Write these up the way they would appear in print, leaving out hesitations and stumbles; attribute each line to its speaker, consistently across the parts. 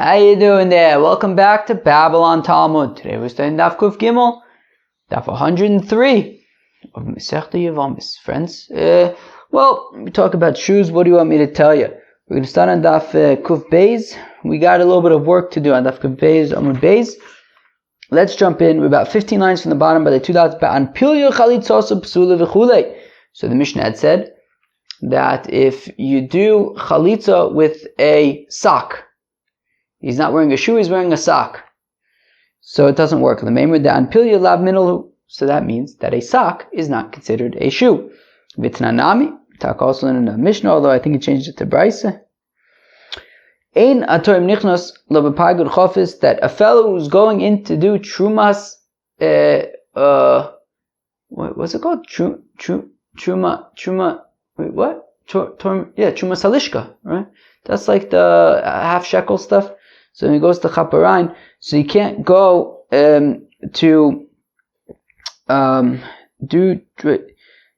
Speaker 1: How you doing there? Welcome back to Babylon Talmud. Today we're studying Daf Kuf Gimel, Daf 103 of Masechta Yevamos. Friends, we talk about shoes. What do you want me to tell you? We're going to start on Daf Kuf Beis. We got a little bit of work to do on Daf Kuf Beis, Amud Beis. Let's jump in. We're about 15 lines from the bottom by the two dots. So the Mishnah had said that if you do chalitza with a sock, he's not wearing a shoe, he's wearing a sock, so it doesn't work. So that means that a sock is not considered a shoe. Vitnanami, talk also in the Mishnah, although I think it changed it to Braise. Ein atorim nichnos lo b'pagud chofis, that a fellow who's going in to do trumas, what's it called? Truma salishka, right? That's like the half shekel stuff. So when he goes to Chaparine, so he can't go do it's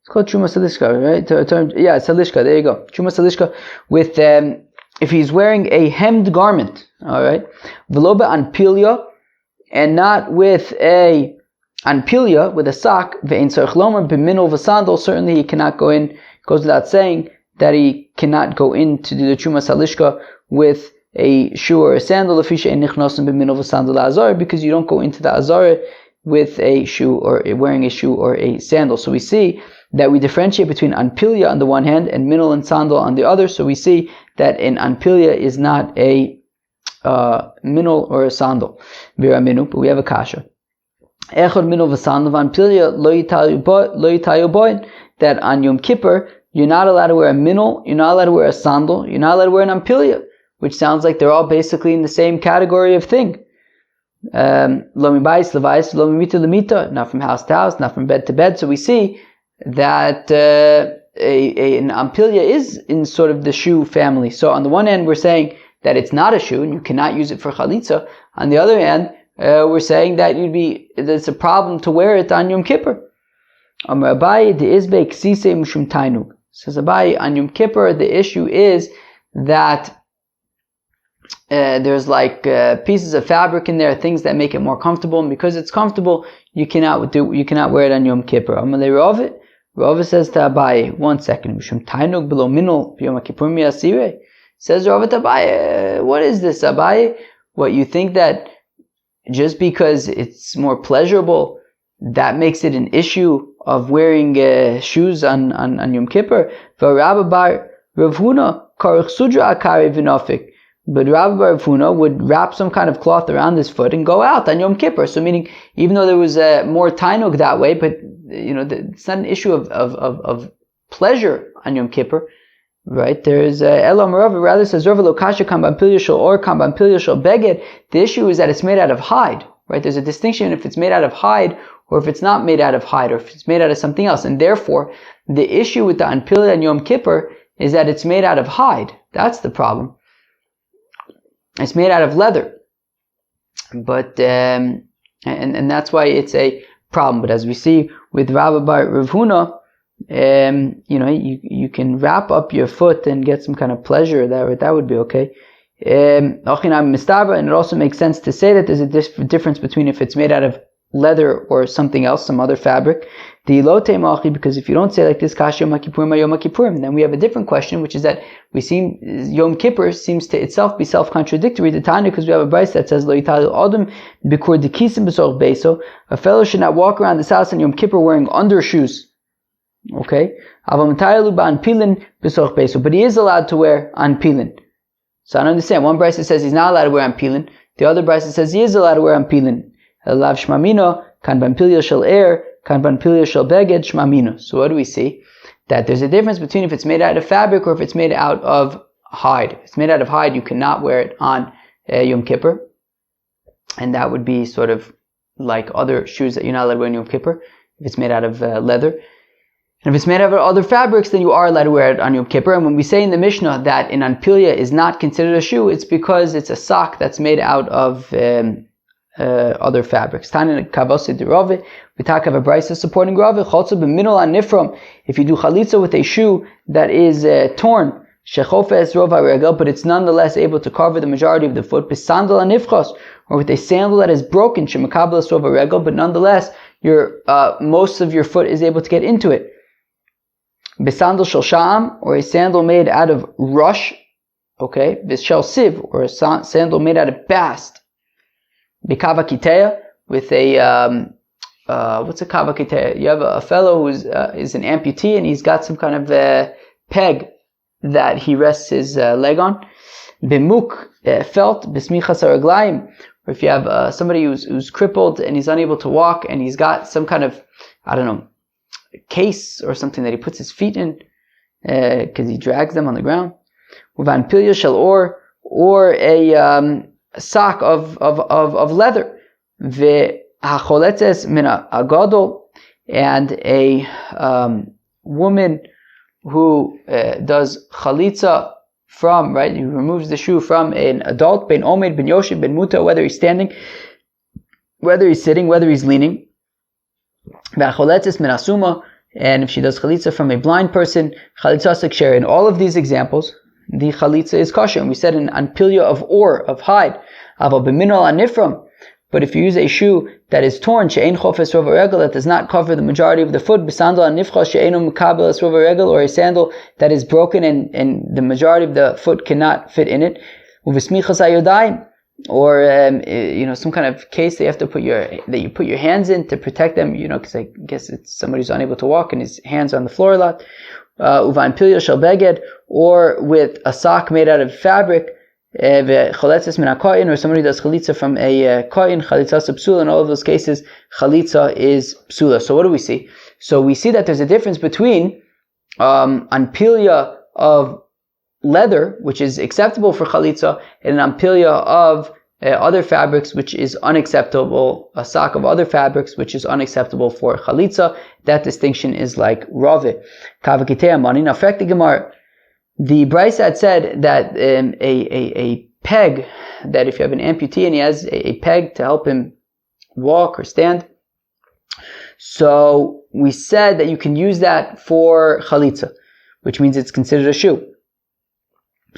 Speaker 1: called Truma Salishka, right? Salishka, there you go. Truma Salishka with if he's wearing a hemmed garment, alright, Veloba anpilya, and not with a anpilya, with a sock, ve'in tzarich lomer b'minol v'sandal, certainly he cannot go in. It goes without saying that he cannot go in to do the Truma Salishka with a shoe or a sandal, because you don't go into the azara with a shoe or wearing a shoe or a sandal. So we see that we differentiate between anpilya on the one hand and minol and sandal on the other. So we see that an anpilya is not a minol or a sandal. But we have a kasha. Echad minol v'sandal anpilya lo yitayu boin, that on Yom Kippur you're not allowed to wear a minol, you're not allowed to wear a sandal, you're not allowed to wear an anpilya, which sounds like they're all basically in the same category of thing. Lo mibayis levayis, lo mimita lemita, not from house to house, not from bed to bed. So we see that an ampilya is in sort of the shoe family. So on the one hand, we're saying that it's not a shoe and you cannot use it for chalitza. On the other hand, we're saying that it's a problem to wear it on Yom Kippur. Amar Abaye de izbe ksise mushum tainug. Says Abaye, on Yom Kippur the issue is that there's like pieces of fabric in there, things that make it more comfortable, and because it's comfortable, you cannot wear it on Yom Kippur. Amalei Rava says to Abaye, 1 second, Mishum tainug below minol b'Yom Kippur mi'asire. Says Rava to Abaye, what is this, Abaye? What, you think that just because it's more pleasurable, that makes it an issue of wearing shoes on Yom Kippur? V'Rabba bar Rav Huna karich sudra akari v'nofik. But Rabbi Bar Huna would wrap some kind of cloth around his foot and go out on Yom Kippur. So meaning, even though there was more tainug that way, but it's not an issue of pleasure on Yom Kippur, right? There's Elam Rav, rather says Rav lo kasha kan b'anpilya shel or kan b'anpilya shel beged. The issue is that it's made out of hide, right? There's a distinction if it's made out of hide or if it's not made out of hide or if it's made out of something else. And therefore, the issue with the anpilya and Yom Kippur is that it's made out of hide. That's the problem. It's made out of leather, but and that's why it's a problem. But as we see with Rabbi Bar Rav Huna, you can wrap up your foot and get some kind of pleasure. That would be okay. And it also makes sense to say that there's a difference between if it's made out of leather or something else, some other fabric. Because if you don't say like this, Yom Kippurim, then we have a different question, which is that Yom Kippur seems to itself be self-contradictory. The Tanya, because we have a Braise that says, a fellow should not walk around this house on Yom Kippur wearing undershoes. Okay? But he is allowed to wear anpilin. So I don't understand. One Braise says he's not allowed to wear anpilin. The other Braise says he is allowed to wear anpilin. Elav shmamino, kan banpilya shel air, kan banpilya shel beged shmamino. So what do we see? That there's a difference between if it's made out of fabric or if it's made out of hide. If it's made out of hide, you cannot wear it on Yom Kippur. And that would be sort of like other shoes that you're not allowed to wear on Yom Kippur. If it's made out of leather. And if it's made out of other fabrics, then you are allowed to wear it on Yom Kippur. And when we say in the Mishnah that an anpilya is not considered a shoe, it's because it's a sock that's made out of other fabrics. Tanya Kavasi de Rave, we talk of a brisa supporting Rave. Chalza b'minol anifram. If you do chalitza with a shoe that is torn, shechofes rov haregel, but it's nonetheless able to cover the majority of the foot, b'sandal anifchos, or with a sandal that is broken, shemakabelas rov haregel, but nonetheless your most of your foot is able to get into it. B'sandal shel sha'am, or a sandal made out of rush, okay, b'shel siv, or a sandal made out of bast. B'kava kiteya, with a what's a kava kiteya? You have a fellow who is an amputee and he's got some kind of peg that he rests his leg on. B'muk felt, b'smichas haraglayim, or if you have somebody who's crippled and he's unable to walk and he's got some kind of, I don't know, case or something that he puts his feet in because he drags them on the ground. Uvan pilya shel or a sock of leather. V'hacholetzes min agadol, and a woman who does chalitza from, right, who removes the shoe from an adult, ben omed, ben yoshib, ben muta, whether he's standing, whether he's sitting, whether he's leaning. V'hacholetzes min asuma, and if she does chalitza from a blind person, chalitza seksher. In all of these examples, the chalitza is kosher. And we said an pilya of ore, of hide, aval b'minol anifram. But if you use a shoe that is torn, she'ein chofes rov haregel, that does not cover the majority of the foot, b'sandal anifchos she'einu mekabelas rov haregel, or a sandal that is broken and the majority of the foot cannot fit in it, uv'smichas hayodayim, or some kind of case that you put your hands in to protect them, because I guess it's somebody who's unable to walk and his hands are on the floor a lot. Uvan pilya shel beged, or with a sock made out of fabric, v'choletzes min hakoyin, or somebody does chalitza from a koyin, chalitza psula. In all of those cases, chalitza is psula. So what do we see? So we see that there's a difference between an pilya of leather, which is acceptable for chalitza, and an pilya of other fabrics, which is unacceptable, a sock of other fabrics, which is unacceptable for chalitza. That distinction is like Rave. Kavakitea mani. Now, fact the Gemara, the Brisa had said that a peg, that if you have an amputee and he has a peg to help him walk or stand, so we said that you can use that for chalitza, which means it's considered a shoe.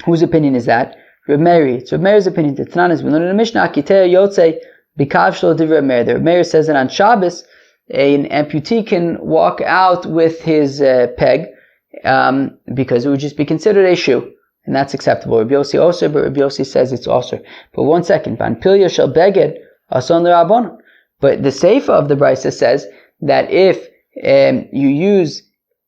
Speaker 1: Whose opinion is that? Reb Meir. It's Reb Meir's opinion. The Tanan is, we learn in the Mishnah, Kitei Yotzei Bikav Shlo Divrei Reb Meir. The Reb Meir says that on Shabbos, an amputee can walk out with his peg, because it would just be considered a shoe, and that's acceptable. Rabbi Yossi also, but Rabbi Yossi says it's also. But one second, Van Pilya Shel Beged Ason L'Rabbanan. But the Seifa of the Brisa says that if you use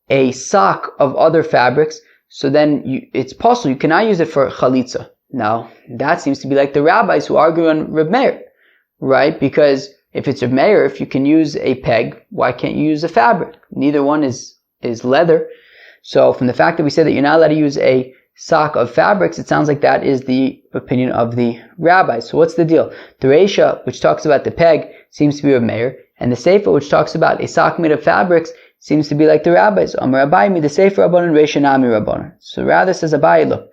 Speaker 1: a sock of other fabrics, so then it's possible, you cannot use it for chalitza. Now, that seems to be like the rabbis who argue on Reb Meir, right? Because if it's Reb Meir, if you can use a peg, why can't you use a fabric? Neither one is leather. So from the fact that we say that you're not allowed to use a sock of fabrics, it sounds like that is the opinion of the rabbis. So what's the deal? The Reisha, which talks about the peg, seems to be Reb Meir, and the Seifa, which talks about a sock made of fabrics, seems to be like the rabbis. Amar Abaye mi the Sefer Rabbanan, Reisha Nami Rabbanan. So rather says Abaye, look,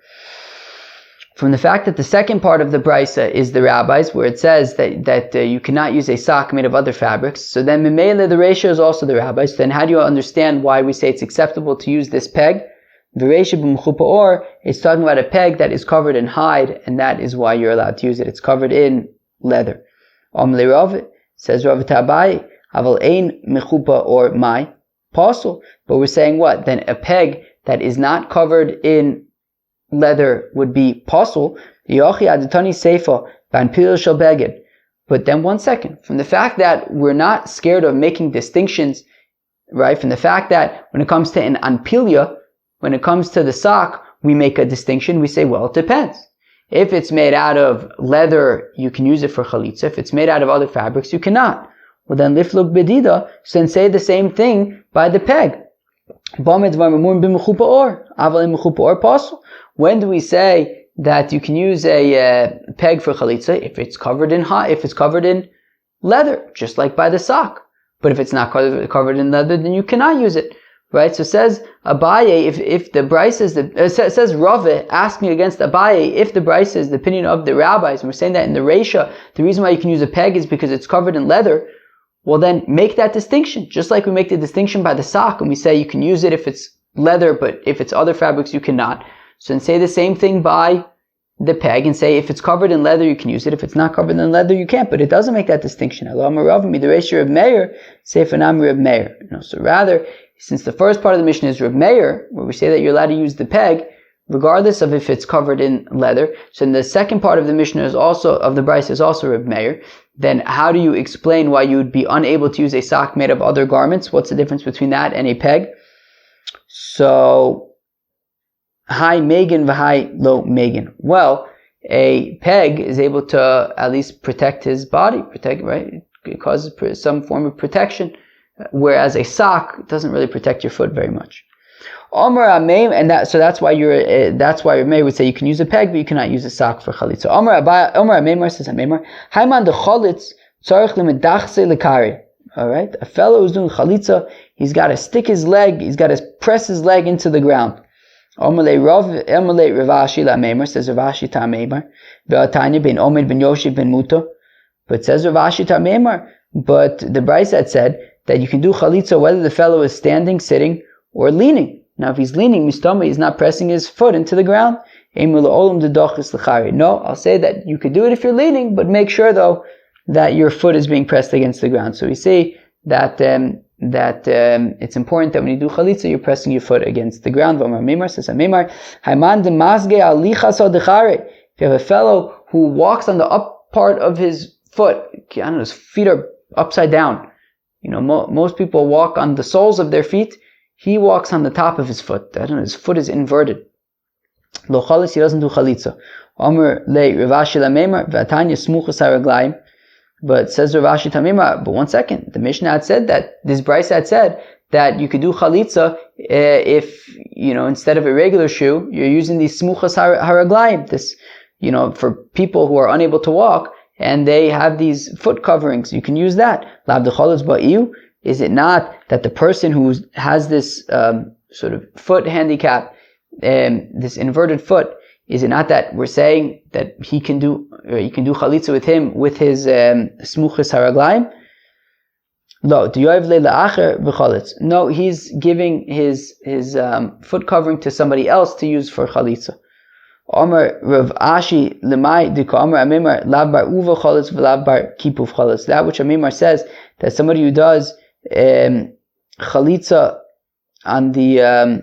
Speaker 1: from the fact that the second part of the Brisa is the rabbis, where it says that you cannot use a sock made of other fabrics, so then Mimele, the Reisha, is also the rabbis. Then how do you understand why we say it's acceptable to use this peg? The Reisha b'mchupa or, it's talking about a peg that is covered in hide, and that is why you're allowed to use it. It's covered in leather. Amle Rav, says Rav Tabai, Aval ein mechupa or mai, possible. But we're saying what? Then a peg that is not covered in leather would be possible. But then one second, from the fact that we're not scared of making distinctions, right? From the fact that when it comes to an anpilya, when it comes to the sock, we make a distinction. We say, well, it depends. If it's made out of leather, you can use it for chalitza. If it's made out of other fabrics, you cannot. Well, then lifluk bedida, so then say the same thing by the peg. When do we say that you can use a peg for chalitza? If it's covered in leather, just like by the sock. But if it's not covered in leather, then you cannot use it, right? So says Abaye, if the Brisa is says Rave, asking against Abaye, if the Brisa is the opinion of the rabbis, and we're saying that in the Reisha, the reason why you can use a peg is because it's covered in leather. Well, then make that distinction, just like we make the distinction by the sock, and we say you can use it if it's leather, but if it's other fabrics, you cannot. So then say the same thing by the peg and say if it's covered in leather you can use it, if it's not covered in leather you can't. But it doesn't make that distinction. So rather, since the first part of the Mishnah is Reb Meir, where we say that you're allowed to use the peg regardless of if it's covered in leather, so in the second part of the Mishnah is also, of the Bryce is also Reb Meir, then how do you explain why you would be unable to use a sock made of other garments? What's the difference between that and a peg? So, high Megan v'high low Megan. Well, a peg is able to at least protect his body, right? It causes some form of protection, whereas a sock doesn't really protect your foot very much. And that's why your Meir would say you can use a peg, but you cannot use a sock for chalitza. Omar Meimar says Meimar, Haiman de chalitz tzarich lemedachse lekari. All right, a fellow who's doing chalitza, he's got to stick his leg, he's got to press his leg into the ground. Omalei Ravashi la Meimar says Ravashi ta Meimar, ve'atanya ben Omed ben Yoshev ben Muto. But says Ravashi ta Meimar, but the Bryce had said that you can do chalitza whether the fellow is standing, sitting, or leaning. Now, if he's leaning, mistama, he's not pressing his foot into the ground. No, I'll say that you could do it if you're leaning, but make sure though that your foot is being pressed against the ground. So we say that it's important that when you do chalitza, you're pressing your foot against the ground. If you have a fellow who walks on the up part of his foot, I don't know, his feet are upside down. Most people walk on the soles of their feet. He walks on the top of his foot. I don't know, his foot is inverted. Lo chalis, he doesn't do chalitza. Omer le Ravashi la Meimar, v'atanya smuchas haraglayim. But says Ravashi Tamima, but one second, the Mishnah had said that, this Bryce had said that you could do chalitza if, instead of a regular shoe, you're using these smuchas haraglayim, this, for people who are unable to walk, and they have these foot coverings, you can use that. Lav decholos ba'iu. Is it not that the person who has this sort of foot handicap, this inverted foot, is it not that we're saying that you can do chalitza with him with his smuchas haraglayim? No, he's giving his foot covering to somebody else to use for chalitza. Omer Rav Ashi lemai dika Omer Amimar lav bar uva chalitz v'lav bar kipuf chalitz. That which Amimar says that somebody who does chalitza on the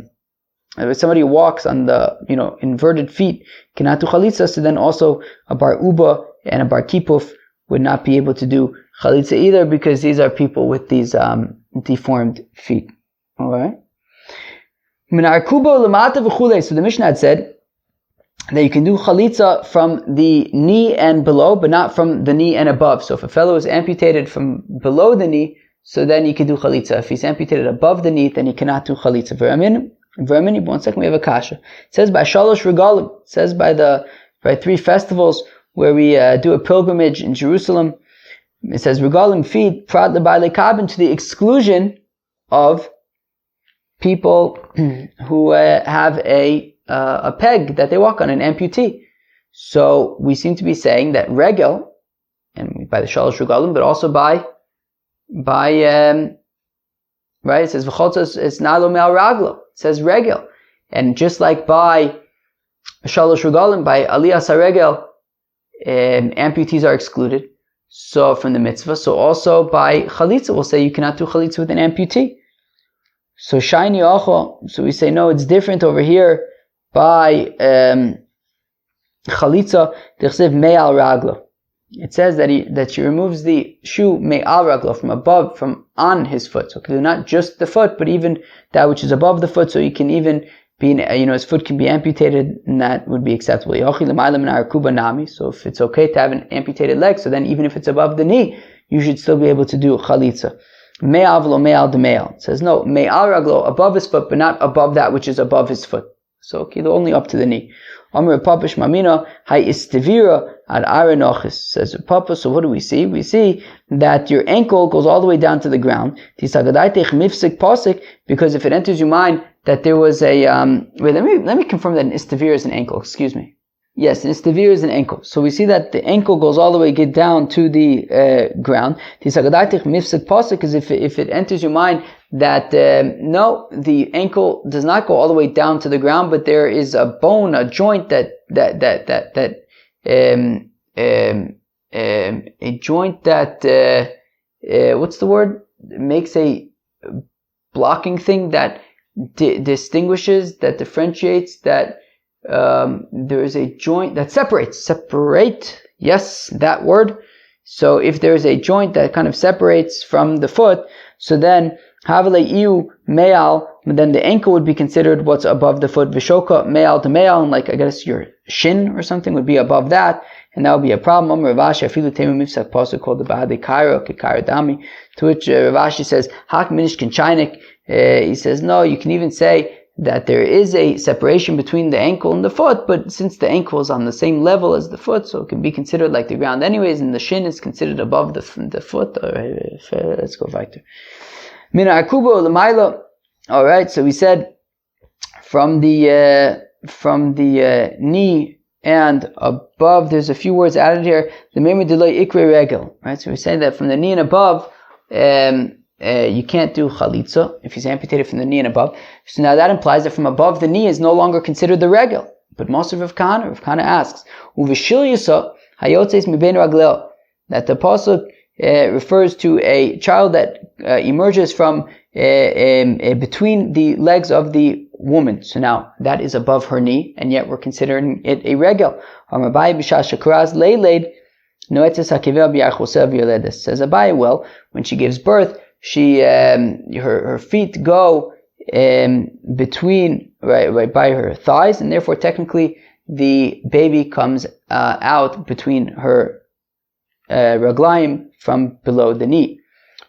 Speaker 1: somebody who walks on the inverted feet cannot do chalitza, so then also a bar uba and a bar kipuf would not be able to do chalitza either, because these are people with these deformed feet. Alright? So the Mishnah had said that you can do chalitza from the knee and below, but not from the knee and above. So if a fellow is amputated from below the knee, so then he can do chalitza. If he's amputated above the knee, then he cannot do chalitza. But 1 second, we have a kasha. It says by shalosh regalim. It says by 3 festivals where we do a pilgrimage in Jerusalem. It says regalim feet prat le'balei kabin, to the exclusion of people who have a peg that they walk on, an amputee. So we seem to be saying that regel, and by the shalosh regalim, but also by right, it says v'chotzos it's nalo me'al raglo. It says regel, and just like by shalosh regalim, by aliyas haregel, amputees are excluded. So from the mitzvah, so also by chalitza, we'll say you cannot do chalitza with an amputee. So shiny acho. So we say no, it's different over here by chalitza. Dichsev me'al raglo. It says that she removes the shoe me'al raglo, from above, from on his foot. So not just the foot, but even that which is above the foot. So he can even be, his foot can be amputated, and that would be acceptable. So if it's okay to have an amputated leg, so then even if it's above the knee, you should still be able to do chalitza. Me'al v'lo me'al de'me'al. It says no, me'al raglo, above his foot, but not above that which is above his foot. So only up to the knee. Amr Papish Mamina Hai Istivira ad Arenochis, says Papa. So what do we see? We see that your ankle goes all the way down to the ground. Because if it enters your mind that there was a let me confirm that an istivir is an ankle. Excuse me. Yes, an istivir is an ankle. So we see that the ankle goes all the way down to the ground. Because if it enters your mind that no, the ankle does not go all the way down to the ground, but there is a bone, a joint a joint that what's the word? Makes a blocking thing that distinguishes, that differentiates, that there is a joint that separate, yes, that word. So if there is a joint that kind of separates from the foot, so then havale iu meal, then the ankle would be considered what's above the foot. Vishoka meal to meal, and like I guess your shin or something would be above that, and that would be a problem. Ravashi afilu temu mifsak pasuk called the bahade kairo kekairo dami, to which Ravashi says hak minishkin chinik. He says no, you can even say that there is a separation between the ankle and the foot, but since the ankle is on the same level as the foot, so it can be considered like the ground anyways, and the shin is considered above the foot. Let's go back to Mina akubo l'maylo. All right, so we said from the knee and above. There's a few words added here. The meme delay ikre regel. Right, so we're saying that from the knee and above, you can't do chalitza if he's amputated from the knee and above. So now that implies that from above the knee is no longer considered the regel. But Moshe Rav Kahana asks, uvishil yisa hayotzeis mibein ragleo, that the pasuk refers to a child that emerges from between the legs of the woman. So now that is above her knee, and yet we're considering it a regel. Says Abai, well, when she gives birth, her feet go between right by her thighs, and therefore technically the baby comes out between her raglayim from below the knee.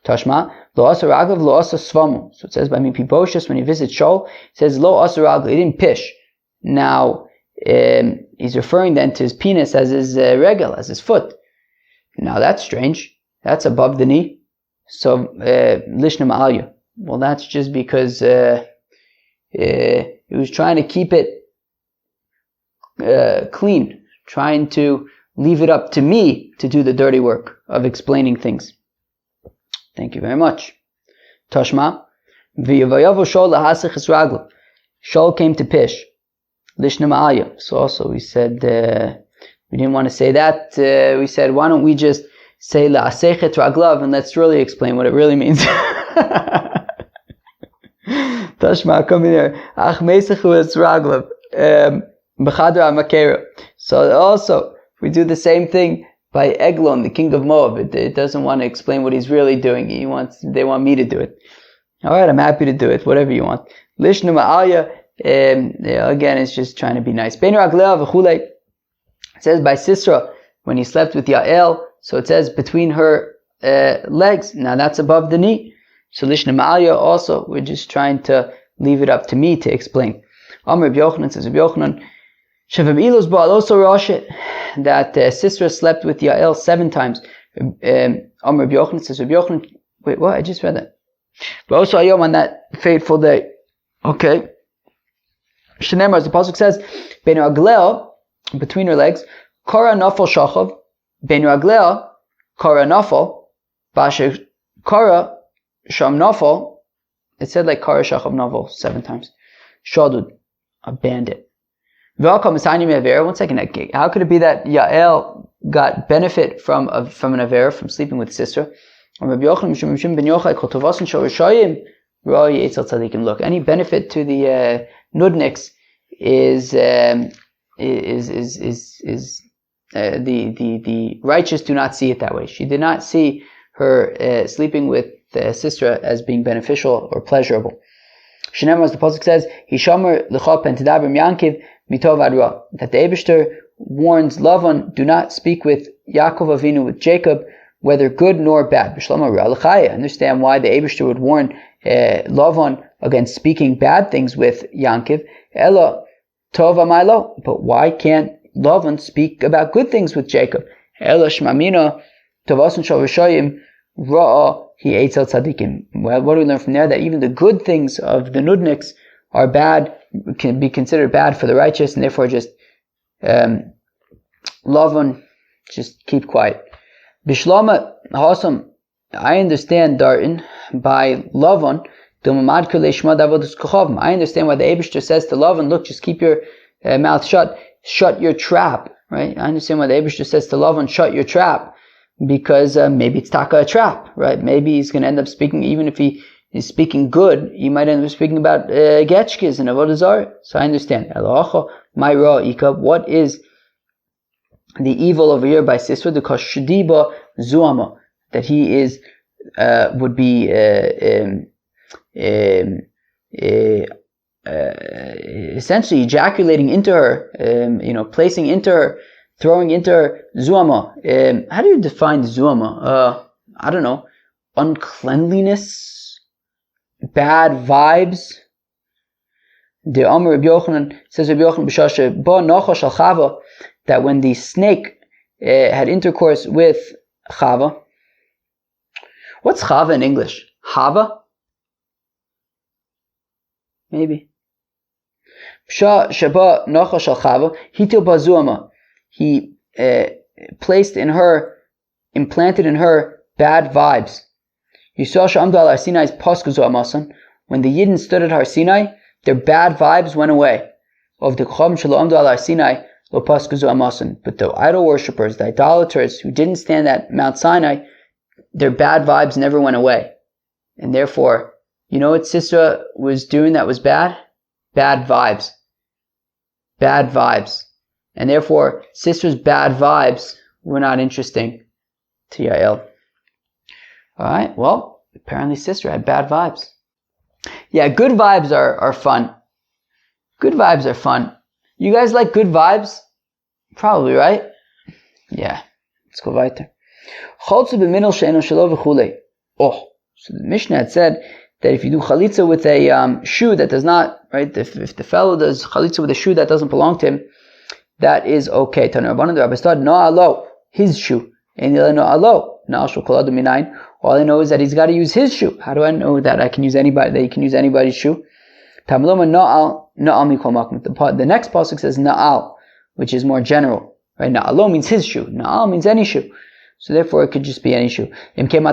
Speaker 1: Tashma lo asa ragav lo asa svamu. So it says by Mephibosheth when he visits Shaul, it says lo asa ragav, he didn't pish. Now he's referring then to his penis as his regel, as his foot. Now that's strange. That's above the knee. So lishna ma'alya. Well, that's just because he was trying to keep it clean, trying to leave it up to me to do the dirty work of explaining things. Thank you very much. Tashma v'yavayavu Shaul lahasich es raglo. Shaul came to pish. Lishna ma'alya. So also we said we didn't want to say that. We said why don't we just say la'asechet raglav, and let's really explain what it really means. Tashma, come in here. Ach meisechu es raglav b'chadra makera. So also we do the same thing by Eglon, the king of Moab. It doesn't want to explain what he's really doing. They want me to do it. All right, I'm happy to do it. Whatever you want. Lishna ma'alya. Again, it's just trying to be nice. Ben raglea v'chulei. It says by Sisra when he slept with Yael. So it says between her legs. Now that's above the knee. So Lishna ma'alya also, we're just trying to leave it up to me to explain. Amr Reb Yochanan says Reb Yochanan, Shavim Ilos Ba'aloso Rashit, that Sisra slept with Yael 7 times. Amr Reb Yochanan says Reb Yochanan, wait, what? I just read that. But also Ayom on that fateful day. Okay. Shenemar, as the pasuk says, Ben Ragleo, between her legs, Kara Nafal Shachav, Ben Ragleo, Kara Nafal, Basher Kara Sham Nafal. It said like Kara Shachav Nafal 7 times. Shadud, a bandit. One second, how could it be that Yael got benefit from an Avera, from sleeping with Sisra? Look, any benefit to the Nudniks is the righteous do not see it that way. She did not see her sleeping with Sisra as being beneficial or pleasurable. Shenemar, as the pasuk says, Hishamer l'cha pen tedaber Yankiv mitov adra, that the Eibishter warns Lavan, do not speak with Yaakov Avinu, with Jacob, whether good nor bad. Understand why the Eibishter would warn Lavan against speaking bad things with Yankiv. Ella tova ma'lo, but why can't Lavan speak about good things with Jacob? Ella shmamina tovasun shal rishayim ra'a. He ate al tzadikim. Well, what do we learn from there? That even the good things of the nudniks are bad, can be considered bad for the righteous, and therefore just Lavan, just keep quiet. Bishlama Hasam, I understand, Darton, by Lavan, I understand why the Eibishter says to Lavan, look, just keep your mouth shut. Shut your trap, right? I understand why the Eibishter says to Lavan, shut your trap. Because maybe it's taka a trap, right? Maybe he's going to end up speaking, even if he is speaking good, he might end up speaking about getchkis and avodah zarah. So I understand. What is the evil over here by Sisra? The kashdiba zuama, that he is would be essentially ejaculating into her, placing into her, throwing into her zuama. How do you define zuama? I don't know. Uncleanliness, bad vibes. The Amr Rabbi Yochanan says, Rabbi Yochanan b'shashe ba nachash al Chava, that when the snake had intercourse with Chava. What's Chava in English? Hava? Maybe. Shaba nachash al Chava hitil bazuama. He placed in her, implanted in her bad vibes. Yisrael she'amdu al Har Sinai paskuzu amasan. When the Yidden stood at Har Sinai, their bad vibes went away. Of the Chacham shelo amdu al Har Sinai lo paskuzu amasan. But the idol worshippers, the idolaters who didn't stand at Mount Sinai, their bad vibes never went away. And therefore, you know what Sisera was doing that was bad? Bad vibes. Bad vibes. And therefore, Sisera's bad vibes were not interesting to Yael. Alright, well, apparently Sisera had bad vibes. Yeah, good vibes are fun. Good vibes are fun. You guys like good vibes? Probably, right? Yeah. Let's go weiter. Oh, so the Mishnah had said that if you do chalitza with a shoe that does not, right, if the fellow does chalitza with a shoe that doesn't belong to him, that is okay. His shoe. All I know is that he's got to use his shoe. How do I know that I can use anybody? That he can use anybody's shoe? The next pasuk says na'al, which is more general. Right? Na'alo means his shoe. Na'al means any shoe. So therefore, it could just be any shoe. Then why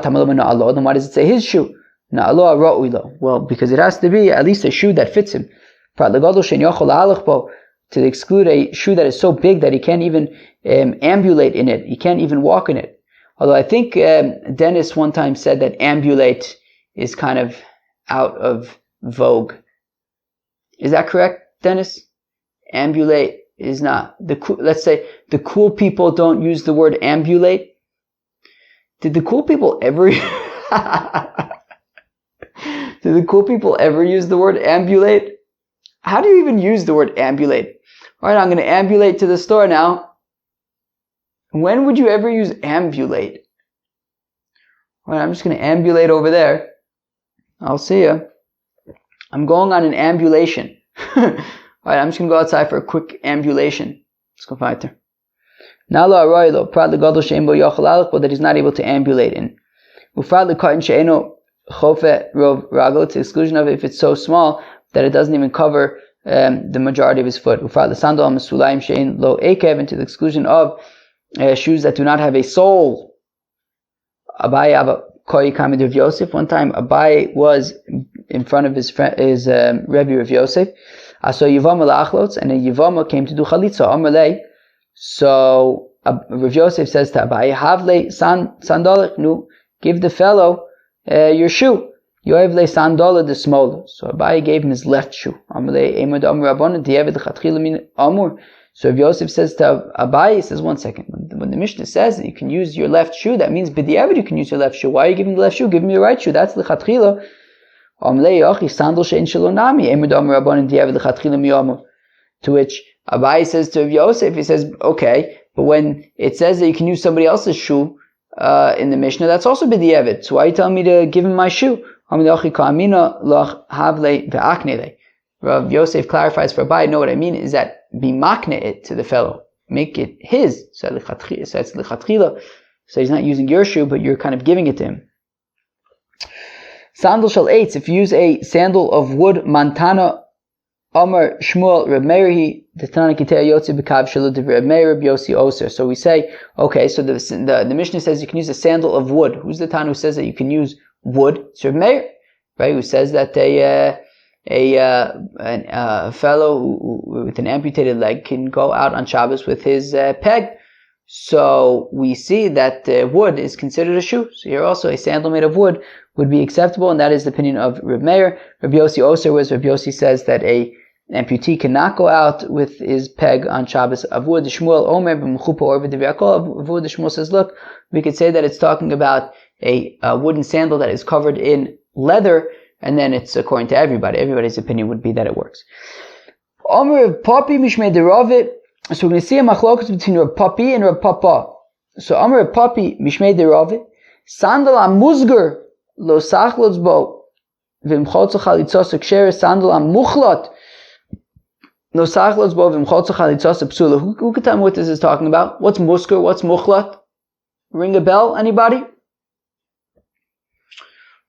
Speaker 1: does it say his shoe? Well, because it has to be at least a shoe that fits him. To exclude a shoe that is so big that he can't even ambulate in it. He can't even walk in it. Although I think Dennis one time said that ambulate is kind of out of vogue. Is that correct, Dennis? Ambulate is not. Let's say the cool people don't use the word ambulate. Did the cool people ever... Did the cool people ever use the word ambulate? How do you even use the word ambulate? Alright, I'm going to ambulate to the store now. When would you ever use ambulate? Alright, I'm just going to ambulate over there. I'll see you. I'm going on an ambulation. Alright, I'm just going to go outside for a quick ambulation. Let's go fight there. Nalo aroylo, prad legadol she'en bo yochel alech, that he's not able to ambulate in. Ufrad lekartin she'eno chofe rov rago, to the exclusion of it if it's so small that it doesn't even cover the majority of his foot. Ufrad lesandal mesulayim she'en lo ekev, and to the exclusion of shoes that do not have a sole. Abaye Abba Koi Kamid Rav Yosef. One time Abaye was in front of his Rebbe Rav Yosef. So Yevamos la'achlots, and a Yevamos came to do chalitza. Amalei. So Rav Yosef says to Abaye, Havle sandalek, nu, give the fellow your shoe. Yoevle sandala the smaller. So Abaye gave him his left shoe. Amalei emad amur rabbanon di'eved lechatchila min amur. So Rav Yosef says to Abaye, he says, 1 second, when the Mishnah says that you can use your left shoe, that means b'di'evid you can use your left shoe. Why are you giving the left shoe? Give me your right shoe. That's lechatchila. To which Abaye says to Rav Yosef, he says, okay, but when it says that you can use somebody else's shoe in the Mishnah, that's also b'di'evid. So why are you telling me to give him my shoe? Rav Yosef clarifies for Abaye, no, what I mean is that be makne it to the fellow. Make it his. So it's lichatchila. So he's not using your shoe, but you're kind of giving it to him. Sandal shall eitz. If you use a sandal of wood, mantana, Amar Shmuel Reb Meir, the Tana Kitei Yotzi B'Kav Shalu Divrei Reb Meir Reb Yossi Oser. So we say, okay, so the Mishnah says you can use a sandal of wood. Who's the Tana who says that you can use wood? It's Reb Meir. right? Who says that a fellow with an amputated leg can go out on Shabbos with his peg. So we see that wood is considered a shoe. So here also a sandal made of wood would be acceptable, and that is the opinion of Reb Meir. Reb Yossi also was. Reb Yossi says that an amputee cannot go out with his peg on Shabbos of wood. Shmuel Omer b'mechupa or b'divyakol of wood. Shmuel says, look, we could say that it's talking about a wooden sandal that is covered in leather, and then it's according to everybody. Everybody's opinion would be that it works. Omer Papi Mishmei Deravit. So we're going to see a machlokas between Rav Papi and Rav Papa. So Omer Rav Papi Mishmei Deravit. Sandal amuzgar lo sachlots bo v'imchotza chalitzos ksher. Sandal amuchlot lo sachlots bo v'imchotza chalitzos psula. Who can tell me what this is talking about? What's musker? What's muchlot? Ring a bell? Anybody?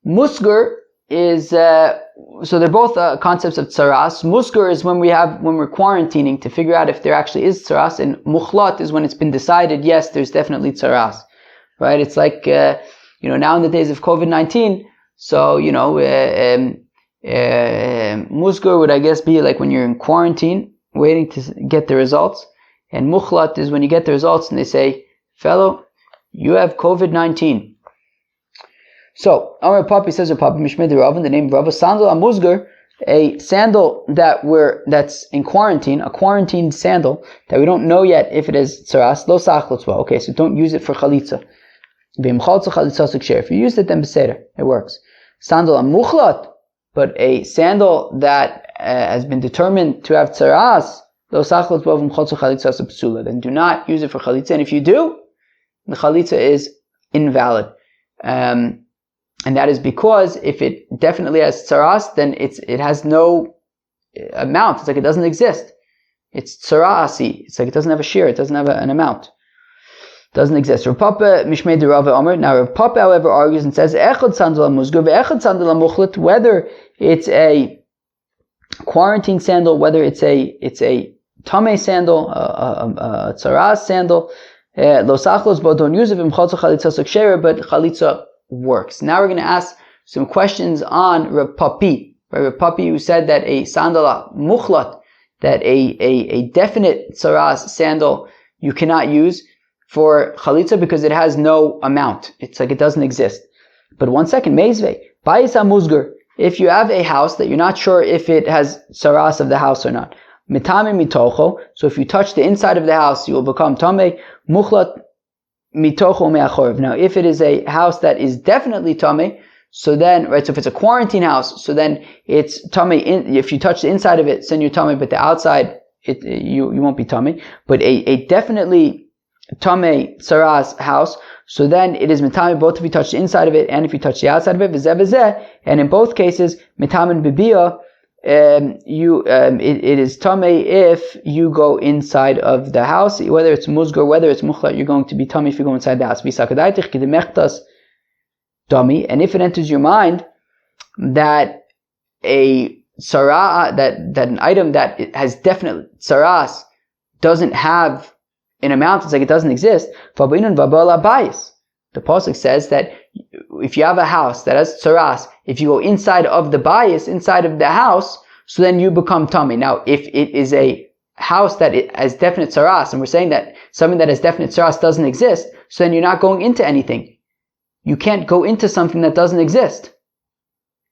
Speaker 1: Musgar is so they're both concepts of tsaras. Musgar is when we're quarantining to figure out if there actually is tsaras, and mukhlat is when it's been decided, yes, there's definitely tsaras, right? It's like now in the days of COVID-19, so musgar would, I guess, be like when you're in quarantine waiting to get the results, and mukhlat is when you get the results and they say, fellow, you have COVID-19. So, Amar Papi says, Papi Mishmei Rav, in the name of Rav, sandal amuzgar, a sandal that's in quarantine, a quarantined sandal that we don't know yet if it is tsaras, lo sachlotzva. Okay, so don't use it for chalitza. If you use it, then beseder, it works. Sandal amuchlat, but a sandal that has been determined to have tsaras, lo sachlotzva v'mchotza chalitza psula. Then do not use it for chalitza, and if you do, the chalitza is invalid. And that is because if it definitely has tsaras, then it has no amount. It's like it doesn't exist. It's tsarasi. It's like it doesn't have a shear. It doesn't have an amount. It doesn't exist. Rav Papa Mishmei Derava Omer. Now Rav Papa, however, argues and says echad sandal musgar ve'echad sandal muchlat. Whether it's a quarantine sandal, whether it's a tamei sandal, a tsaras sandal, lo sachlos bo, don't use it v'mchalza chalitza suksheira, but chalitza works. Now we're going to ask some questions on Rav Papi. Rav Papi, who said that a sandal muchlat, that a definite tsaras sandal you cannot use for chalitza because it has no amount. It's like it doesn't exist. But one second, meizvei, bayis hamuzgar, if you have a house that you're not sure if it has tsaras of the house or not, mitame mitocho, so if you touch the inside of the house, you will become tamei, muchlat mitocho me'achorv. Now, if it is a house that is definitely tamei, so then, right, so if it's a quarantine house, so then it's tamei, if you touch the inside of it, then you're tamei, but the outside, you won't be tamei. But a definitely tamei tsaras house, so then it is mitame both if you touch the inside of it and if you touch the outside of it, v'zeh v'zeh, and in both cases, mitamen bibiyah, it is tamei if you go inside of the house, whether it's musgar, whether it's muchlat, you're going to be tamei if you go inside the house. And if it enters your mind that a sarah, that an item that has definite saras doesn't have an amount, it's like it doesn't exist. The pasuk says that if you have a house that has tsaras, if you go inside of the bias, inside of the house, so then you become tamei. Now, if it is a house that has definite tsaras, and we're saying that something that has definite tsaras doesn't exist, so then you're not going into anything. You can't go into something that doesn't exist.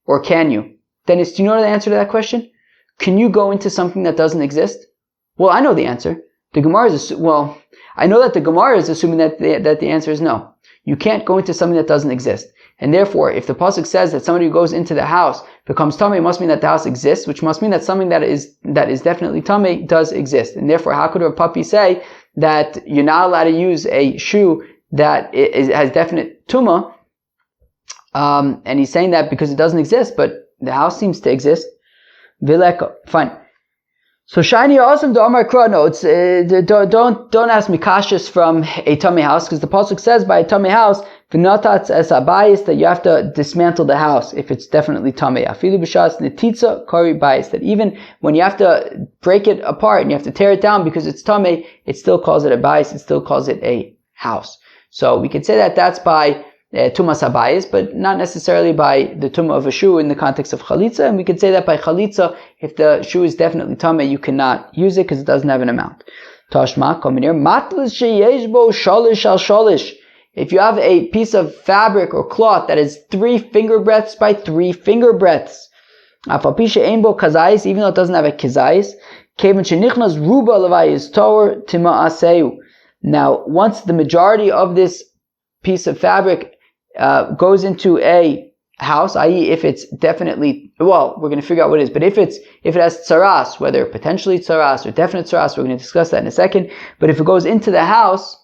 Speaker 1: Or can you? Dennis, do you know the answer to that question? Can you go into something that doesn't exist? Well, I know the answer. The Gemara is, I know that the Gemara is assuming that the answer is no. You can't go into something that doesn't exist. And therefore, if the pasuk says that somebody who goes into the house becomes tamei, it must mean that the house exists, which must mean that something that is definitely tamei does exist. And therefore, how could Rav Papi say that you're not allowed to use a shoe that has definite tuma? And he's saying that because it doesn't exist, but the house seems to exist. Vileka, fine. So shiny awesome to Amar Kra. No, it's don't ask me kashas from a tamei house, because the pasuk says by a tamei house v'notats es abayis, that you have to dismantle the house if it's definitely tamei. Afilu b'shas netitza kari bayis, that even when you have to break it apart and you have to tear it down because it's tamei, it still calls it a bayis, it still calls it a house. So we could say that that's by tumas habayis, but not necessarily by the tumah of a shoe in the context of chalitza. And we could say that by chalitza, if the shoe is definitely tameh, you cannot use it because it doesn't have an amount. Tashma, come in here. Matlas sheyesh bo shalish al shalish. If you have a piece of fabric or cloth that is 3 finger breadths by 3 finger breadths, afapisha einbo kazayis, even though it doesn't have a kazayis, kevin shenichnas ruba levayis tower tima aseu. Now, once the majority of this piece of fabric goes into a house, i.e., if it's definitely, well, we're going to figure out what it is, but if it has tsaras, whether potentially tsaras or definite tsaras, we're going to discuss that in a second. But if it goes into the house,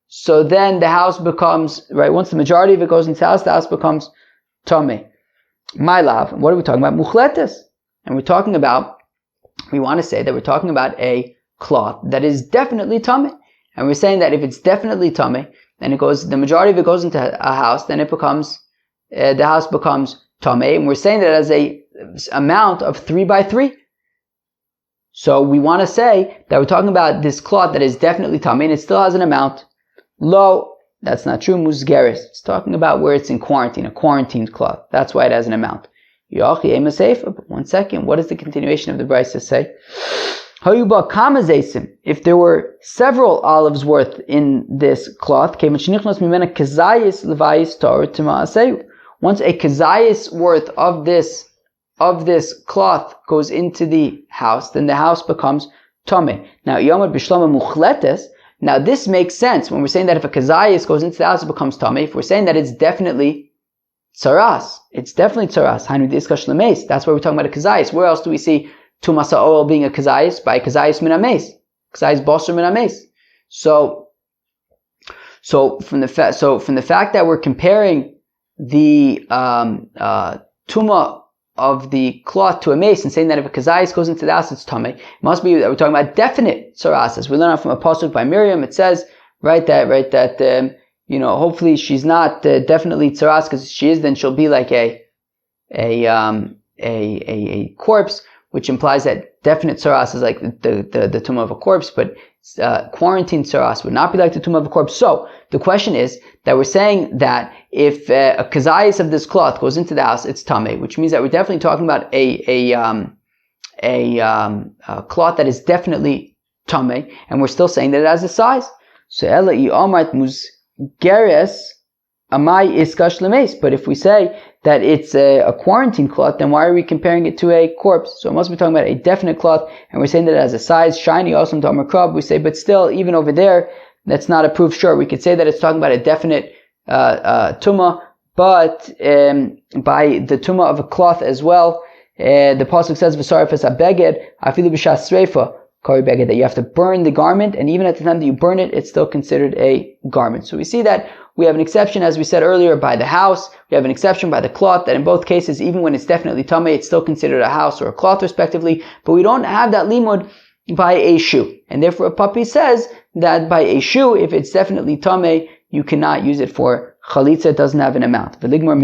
Speaker 1: so then the house becomes, right, once the majority of it goes into the house becomes tameh. My love, what are we talking about? Muchletes. And we want to say that we're talking about a cloth that is definitely tameh. And we're saying that if it's definitely tameh, then the majority of it goes into a house, then it becomes, the house becomes tameh. And we're saying that as a amount of 3 by 3. So we want to say that we're talking about this cloth that is definitely tameh, and it still has an amount. Lo, that's not true. Musgeris. It's talking about where it's in quarantine, a quarantined cloth. That's why it has an amount. But 1 second. What does the continuation of the brisa say? If there were several olives worth in this cloth, once a kazayis worth of this cloth goes into the house, then the house becomes tameh. Now, yomad b'shlama muchletes. Now, this makes sense when we're saying that if a kazayis goes into the house, it becomes tameh. If we're saying that it's definitely tsaras, it's definitely tsaras. Hanu diskash lemeis. That's why we're talking about a kazayis. Where else do we see tumasa oil being a kazayis? By kazayis min ames, kazayis bosser min ames. So from the fact that we're comparing the tuma of the cloth to a mace and saying that if a kazayis goes into the house, it's tameh, it must be that we're talking about definite tsaras. As we learn from a pasuk by Miriam, it says that hopefully she's not definitely tsaras, because if she is, then she'll be like a corpse, which implies that definite tsaras is like the tumah of a corpse, but quarantine tsaras would not be like the tumah of a corpse. So the question is that we're saying that if a kazayis of this cloth goes into the house, it's tameh, which means that we're definitely talking about a cloth that is definitely tameh, and we're still saying that it has a size. So ela i'amart musgeres amai iskash lemes. But if we say that it's a quarantine cloth, then why are we comparing it to a corpse? So it must be talking about a definite cloth, and we're saying that it has a size, shiny, awesome, to Amar Krab. We say, but still, even over there, that's not a proof. Sure, we could say that it's talking about a definite tumah, but by the tumah of a cloth as well, the pasuk says, "V'sarifas abeged afilu b'shas sreifa kari beged," that you have to burn the garment, and even at the time that you burn it, it's still considered a garment. So we see that we have an exception, as we said earlier, by the house. We have an exception by the cloth, that in both cases, even when it's definitely tameh, it's still considered a house or a cloth, respectively. But we don't have that limud by a shoe. And therefore, Papi says that by a shoe, if it's definitely tameh, you cannot use it for chalitza. It doesn't have an amount. V'ligmar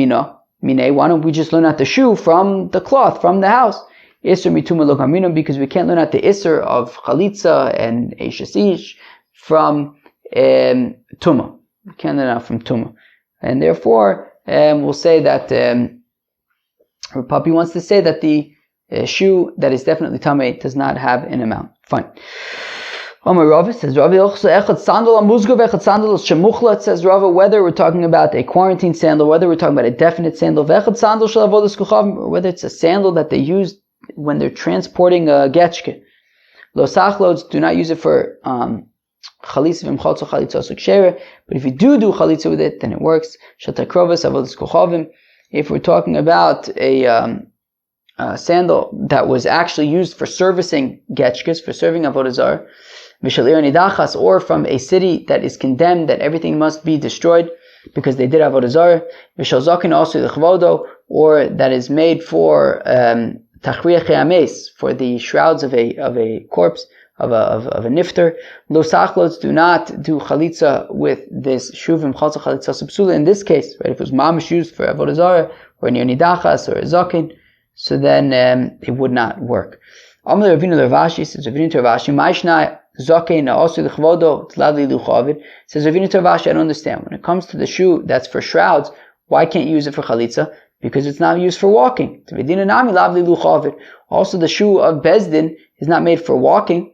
Speaker 1: mine, why don't we just learn out the shoe from the cloth, from the house? Isser mituma lo kamino, because we can't learn out the isser of chalitza and eishasish from tuma. We can't learn out from tuma. And therefore, we'll say that Papi wants to say that the shoe that is definitely tameh does not have an amount. Fine. Omar Rava says, says Rava, whether we're talking about a quarantine sandal, whether we're talking about a definite sandal, or whether it's a sandal that they use when they're transporting a getchke. Lo sachlods, do not use it for chalitza v'mchalzo chalitza sukshera, but if you do chalitza with it, then it works. Shatakrovas avodas kochavim. If we're talking about a sandal that was actually used for servicing getchkes, for serving avodah zarah, v'shalir nidachas, or from a city that is condemned, that everything must be destroyed because they did avodah zarah, v'shal zaken also l'chavodo, or that is made for tachriyach hames, for the shrouds of a corpse, of a nifter. Lo sachlots, do not do chalitza with this shuvim chalza chalitza subsula. In this case, right, if it was mamish used for avodah zarah or near nidachas or a zaken, so then it would not work. Amar Ravina Ravashi says, Ravina Ravashi, Ma'ishna Zakein also l'chvodo tzladli luchavid. Says Ravina Tarvashi, I don't understand. When it comes to the shoe that's for shrouds, why can't you use it for chalitza? Because it's not used for walking. Also, the shoe of Bezdin is not made for walking.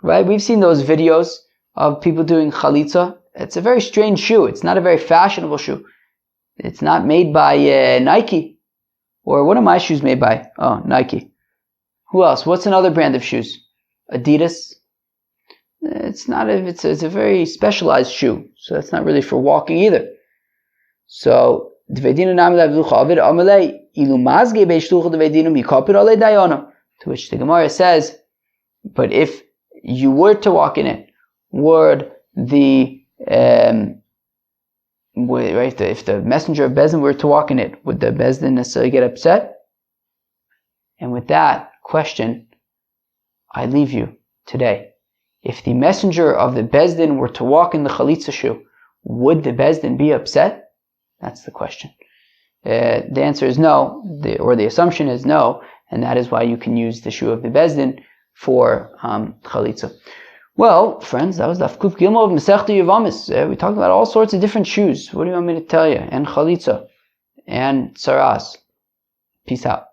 Speaker 1: Right? We've seen those videos of people doing chalitza. It's a very strange shoe. It's not a very fashionable shoe. It's not made by Nike. Or what are my shoes made by? Oh, Nike. Who else? What's another brand of shoes? Adidas. It's not. It's a very specialized shoe. So that's not really for walking either. So to which the Gemara says, but if you were to walk in it, if the messenger of Bezdin were to walk in it, would the Bezdin necessarily get upset? And with that question, I leave you today. If the messenger of the Bezdin were to walk in the chalitza shoe, would the Bezdin be upset? That's the question. The answer is no, or the assumption is no, and that is why you can use the shoe of the Bezdin for chalitza. Well, friends, that was the Kuf Gimel of Masechta Yevamos. We talked about all sorts of different shoes. What do you want me to tell you? And chalitza, and saras. Peace out.